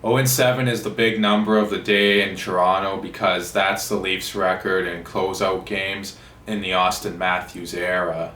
0-7 is the big number of the day in Toronto because that's the Leafs record in closeout games in the Auston Matthews era.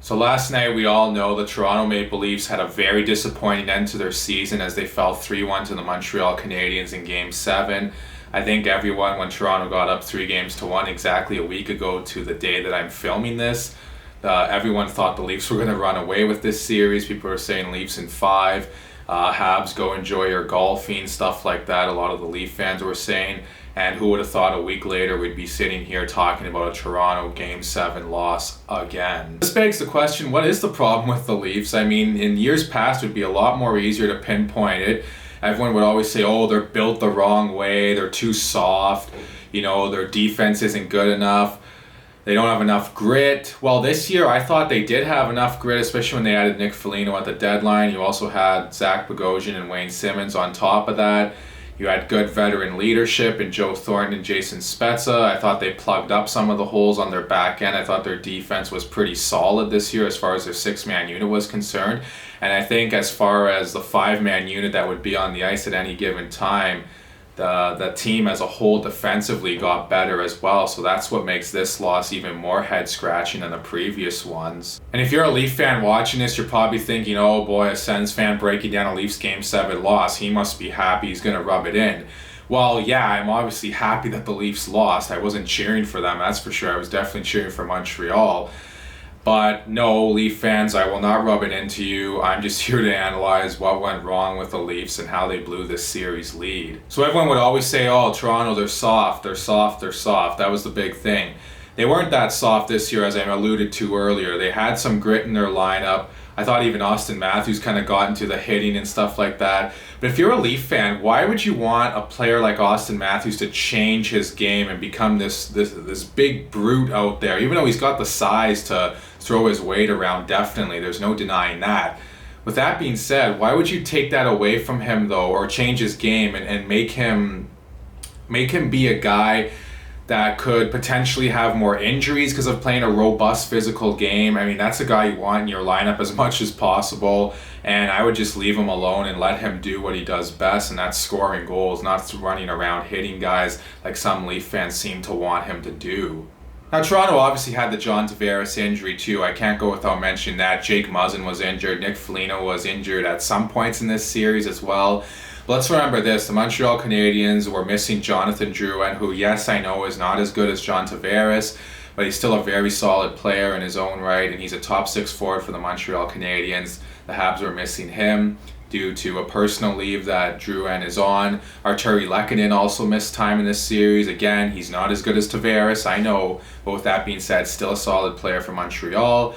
So last night we all know the Toronto Maple Leafs had a very disappointing end to their season as they fell 3-1 to the Montreal Canadiens in Game 7. I think everyone, when Toronto got up 3-1 exactly a week ago to the day that I'm filming this, everyone thought the Leafs were going to run away with this series. People were saying Leafs in 5. Habs, go enjoy your golfing, stuff like that. A lot of the Leaf fans were saying. And who would have thought a week later we'd be sitting here talking about a Toronto Game 7 loss again. This begs the question, what is the problem with the Leafs? I mean, in years past it would be a lot more easier to pinpoint it. Everyone would always say, oh, they're built the wrong way, they're too soft, their defense isn't good enough. They don't have enough grit. Well, this year I thought they did have enough grit, especially when they added Nick Foligno at the deadline. You also had Zach Bogosian and Wayne Simmons on top of that. You had good veteran leadership in Joe Thornton and Jason Spezza. I thought they plugged up some of the holes on their back end. I thought their defense was pretty solid this year as far as their 6-man unit was concerned. And I think as far as the 5-man unit that would be on the ice at any given time, the team as a whole defensively got better as well. So that's what makes this loss even more head-scratching than the previous ones. And if you're a Leaf fan watching this, you're probably thinking, oh boy, a Sens fan breaking down a Leafs Game 7 loss. He must be happy. He's going to rub it in. Well, yeah, I'm obviously happy that the Leafs lost. I wasn't cheering for them, that's for sure. I was definitely cheering for Montreal. But no, Leaf fans, I will not rub it into you. I'm just here to analyze what went wrong with the Leafs and how they blew this series lead. So everyone would always say, oh, Toronto, they're soft. That was the big thing. They weren't that soft this year, as I alluded to earlier. They had some grit in their lineup. I thought even Auston Matthews kind of got into the hitting and stuff like that. But if you're a Leaf fan, why would you want a player like Auston Matthews to change his game and become this big brute out there? Even though he's got the size to throw his weight around, definitely. There's no denying that. With that being said, why would you take that away from him, though, or change his game and make him be a guy that could potentially have more injuries because of playing a robust physical game? I mean, that's a guy you want in your lineup as much as possible, and I would just leave him alone and let him do what he does best, and that's scoring goals, not running around hitting guys like some Leaf fans seem to want him to do. Now, Toronto obviously had the John Tavares injury too. I can't go without mentioning that. Jake Muzzin was injured. Nick Foligno was injured at some points in this series as well. Let's remember this, the Montreal Canadiens were missing Jonathan Drouin, who, yes, I know is not as good as John Tavares, but he's still a very solid player in his own right, and he's a top 6 forward for the Montreal Canadiens. The Habs were missing him due to a personal leave that Drouin is on. Arturi Lehkonen also missed time in this series. Again, he's not as good as Tavares, I know, but with that being said, still a solid player for Montreal.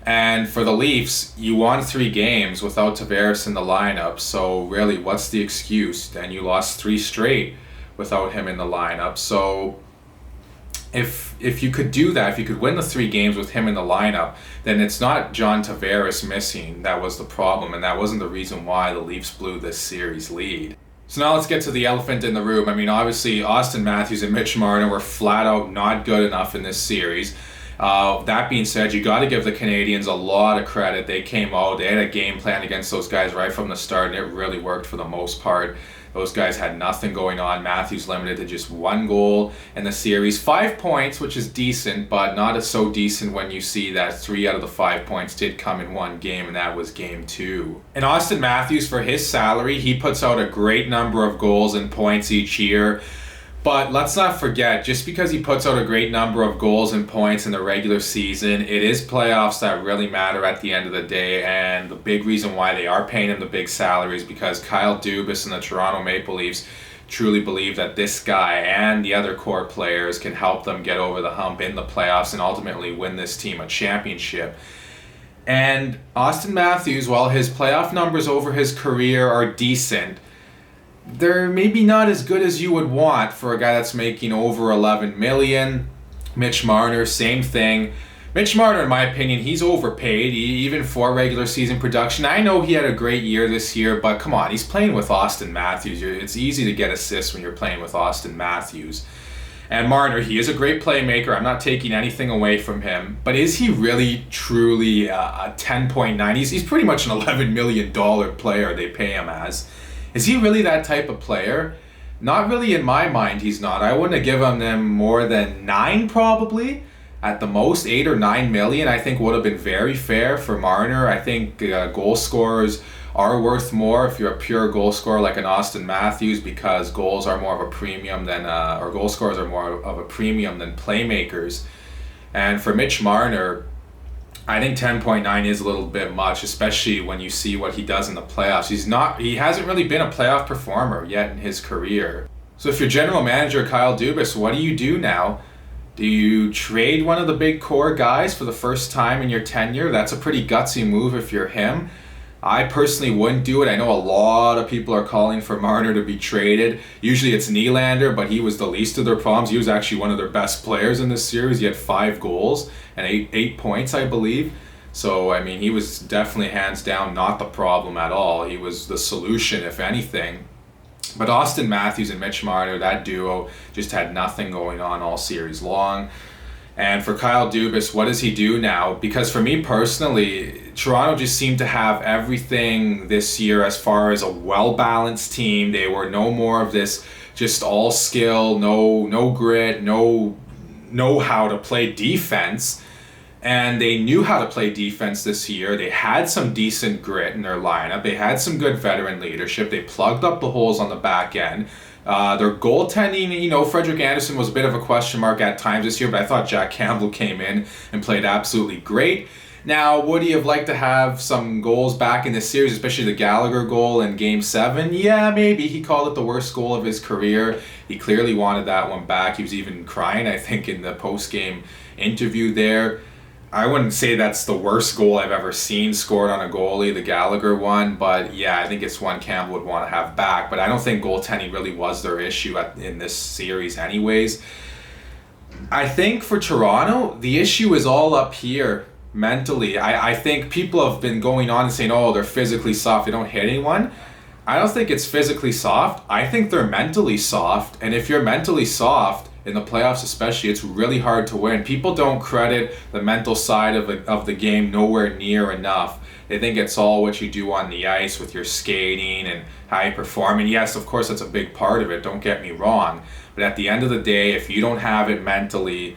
And for the Leafs, you won 3 games without Tavares in the lineup, so really, what's the excuse? And you lost 3 straight without him in the lineup. So if you could do that, if you could win the 3 games with him in the lineup, then it's not John Tavares missing that was the problem, and that wasn't the reason why the Leafs blew this series lead. So now let's get to the elephant in the room. I mean, obviously, Auston Matthews and Mitch Marner were flat out not good enough in this series. That being said, you got to give the Canadiens a lot of credit. They came out, they had a game plan against those guys right from the start, and it really worked for the most part. Those guys had nothing going on. Matthews limited to just 1 goal in the series. 5 points, which is decent, but not as so decent when you see that 3 out of the 5 points did come in one game, and that was game 2. And Auston Matthews, for his salary, he puts out a great number of goals and points each year. But let's not forget, just because he puts out a great number of goals and points in the regular season, it is playoffs that really matter at the end of the day, and the big reason why they are paying him the big salary is because Kyle Dubas and the Toronto Maple Leafs truly believe that this guy and the other core players can help them get over the hump in the playoffs and ultimately win this team a championship. And Auston Matthews, while his playoff numbers over his career are decent, they're maybe not as good as you would want for a guy that's making over $11 million. Mitch Marner, same thing. Mitch Marner, in my opinion, he's overpaid, even for regular season production. I know he had a great year this year, but come on, he's playing with Auston Matthews. It's easy to get assists when you're playing with Auston Matthews. And Marner, he is a great playmaker. I'm not taking anything away from him. But is he really, truly a 10.9? He's pretty much an $11 million player they pay him as. Is he really that type of player? Not really in my mind, he's not. I wouldn't have given him more than 9 probably. At the most, 8 or 9 million, I think would have been very fair for Marner. I think goal scorers are worth more if you're a pure goal scorer like an Austin Matthews, because goals are more of a premium than, or goal scorers are more of a premium than playmakers. And for Mitch Marner, I think 10.9 is a little bit much, especially when you see what he does in the playoffs. He hasn't really been a playoff performer yet in his career. So if you're general manager Kyle Dubas, what do you do now? Do you trade one of the big core guys for the first time in your tenure? That's a pretty gutsy move if you're him. I personally wouldn't do it. I know a lot of people are calling for Marner to be traded. Usually it's Nylander, but he was the least of their problems. He was actually one of their best players in this series. He had 5 goals and 8 points, I believe. So, I mean, he was definitely hands down not the problem at all. He was the solution, if anything. But Austin Matthews and Mitch Marner, that duo, just had nothing going on all series long. And for Kyle Dubas, what does he do now? Because for me personally, Toronto just seemed to have everything this year as far as a well-balanced team. They were no more of this just all skill, no grit, no know how to play defense. And they knew how to play defense this year. They had some decent grit in their lineup. They had some good veteran leadership. They plugged up the holes on the back end. Their goaltending, Frederik Andersen was a bit of a question mark at times this year, but I thought Jack Campbell came in and played absolutely great. Now, would he have liked to have some goals back in this series, especially the Gallagher goal in Game 7? Yeah, maybe. He called it the worst goal of his career. He clearly wanted that one back. He was even crying, I think, in the post-game interview there. I wouldn't say that's the worst goal I've ever seen scored on a goalie, the Gallagher one, but yeah, I think it's one Campbell would want to have back. But I don't think goaltending really was their issue in this series anyways. I think for Toronto, the issue is all up here mentally. I think people have been going on and saying, oh, they're physically soft, they don't hit anyone. I don't think it's physically soft. I think they're mentally soft, and if you're mentally soft, in the playoffs especially, it's really hard to win. People don't credit the mental side of the game nowhere near enough. They think it's all what you do on the ice with your skating and how you perform. And yes, of course, that's a big part of it, don't get me wrong. But at the end of the day, if you don't have it mentally,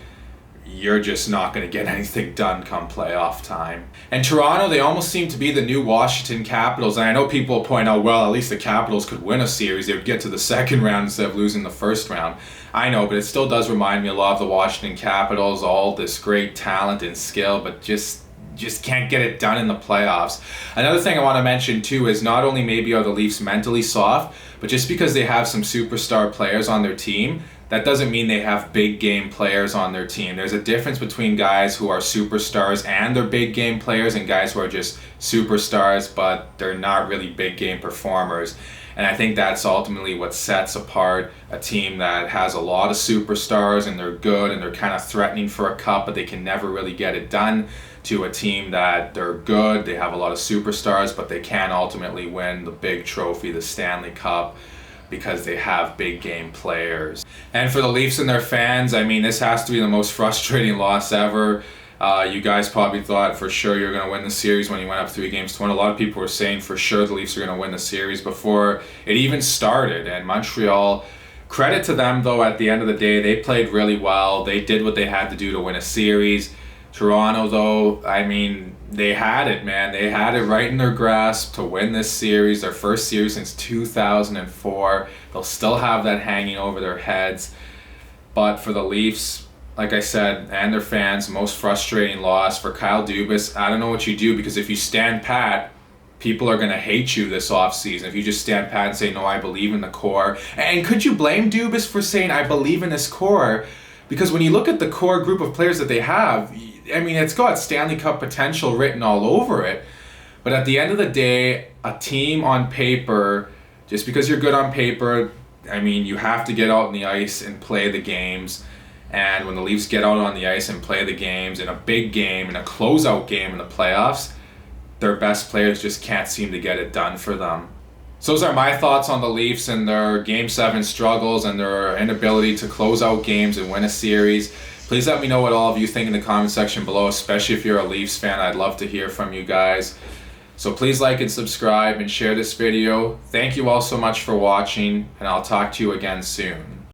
you're just not going to get anything done come playoff time. And Toronto, they almost seem to be the new Washington Capitals. And I know people point out, well, at least the Capitals could win a series. They would get to the second round instead of losing the first round. I know, but it still does remind me a lot of the Washington Capitals, all this great talent and skill, but just can't get it done in the playoffs. Another thing I want to mention too is not only maybe are the Leafs mentally soft, but just because they have some superstar players on their team, that doesn't mean they have big game players on their team. There's a difference between guys who are superstars and they're big game players and guys who are just superstars, but they're not really big game performers. And I think that's ultimately what sets apart a team that has a lot of superstars and they're good and they're kind of threatening for a cup, but they can never really get it done, to a team that they're good, they have a lot of superstars, but they can't ultimately win the big trophy, the Stanley Cup, because they have big game players. And for the Leafs and their fans, I mean, this has to be the most frustrating loss ever. You guys probably thought for sure you're going to win the series when you went up 3-1. A lot of people were saying for sure the Leafs are going to win the series before it even started. And Montreal, credit to them though, at the end of the day, they played really well. They did what they had to do to win a series. Toronto though, I mean, they had it, man. They had it right in their grasp to win this series, their first series since 2004. They'll still have that hanging over their heads. But for the Leafs, like I said, and their fans, most frustrating loss. For Kyle Dubas, I don't know what you do, because if you stand pat, people are going to hate you this offseason. If you just stand pat and say, no, I believe in the core. And could you blame Dubas for saying, I believe in this core? Because when you look at the core group of players that they have, I mean, it's got Stanley Cup potential written all over it. But at the end of the day, a team on paper, just because you're good on paper, I mean, you have to get out on the ice and play the games. And when the Leafs get out on the ice and play the games in a big game, in a closeout game in the playoffs, their best players just can't seem to get it done for them. So those are my thoughts on the Leafs and their Game 7 struggles and their inability to close out games and win a series. Please let me know what all of you think in the comment section below, especially if you're a Leafs fan. I'd love to hear from you guys. So please like and subscribe and share this video. Thank you all so much for watching, and I'll talk to you again soon.